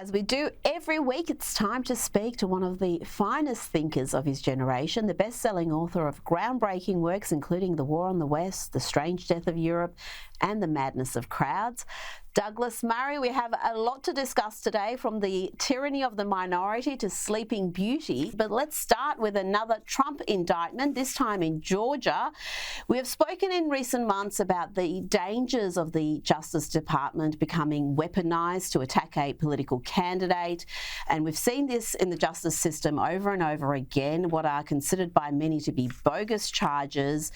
As we do every week, it's time to speak to one of the finest thinkers of his generation, the best-selling author of groundbreaking works including The War on the West, The Strange Death of Europe and The Madness of Crowds. Douglas Murray, we have a lot to discuss today, from the tyranny of the minority to Sleeping Beauty. But let's start with another Trump indictment, this time in Georgia. We have spoken in recent months about the dangers of the Justice Department becoming weaponized to attack a political candidate. And we've seen this in the justice system over and over again, what are considered by many to be bogus charges.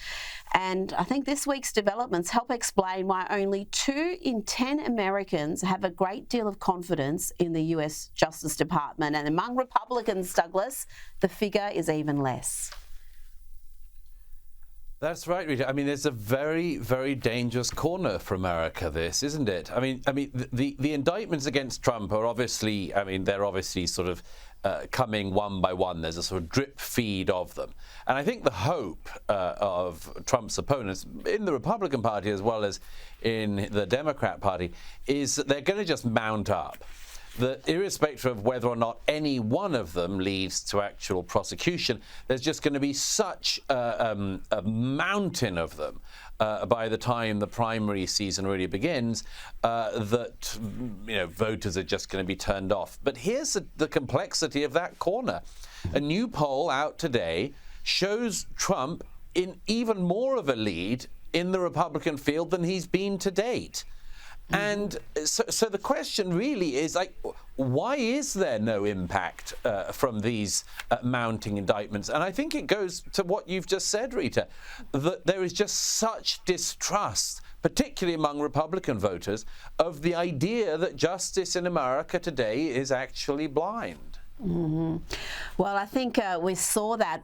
And I think this week's developments help explain why only 2 in 10 Americans have a great deal of confidence in the US Justice Department. And among Republicans, Douglas, the figure is even less. That's right, Rita. I mean, it's a very, very dangerous corner for America, this, isn't it? I mean, the indictments against Trump are obviously, they're obviously sort of coming one by one. There's a sort of drip feed of them. And I think the hope of Trump's opponents in the Republican Party as well as in the Democrat Party is that they're going to just mount up. That irrespective of whether or not any one of them leads to actual prosecution, there's just going to be such a mountain of them by the time the primary season really begins that voters are just going to be turned off. But here's the complexity of that corner. A new poll out today shows Trump in even more of a lead in the Republican field than he's been to date. And so the question really is, why is there no impact from these mounting indictments? And I think it goes to what you've just said, Rita, that there is just such distrust, particularly among Republican voters, of the idea that justice in America today is actually blind. Mm-hmm. Well, I think we saw that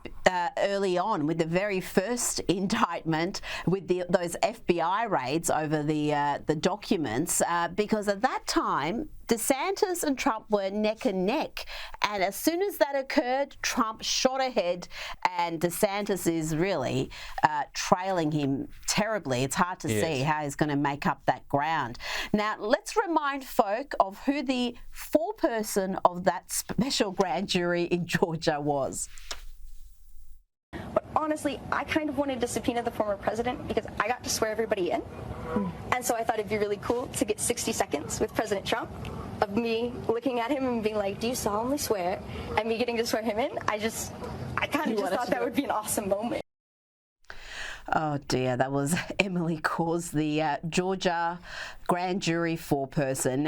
early on with the very first indictment, with those FBI raids over the documents, because at that time DeSantis and Trump were neck and neck, and as soon as that occurred, Trump shot ahead, and DeSantis is really trailing him terribly. It's hard to see how he's going to make up that ground. Now, let's remind folk of who the foreperson of that special grand jury in Georgia was. But honestly, I kind of wanted to subpoena the former president because I got to swear everybody in. And so I thought it'd be really cool to get 60 seconds with President Trump of me looking at him and being like, do you solemnly swear? And me getting to swear him in. I kind of just thought that would be an awesome moment. Oh dear, that was Emily Cause, the Georgia grand jury foreperson.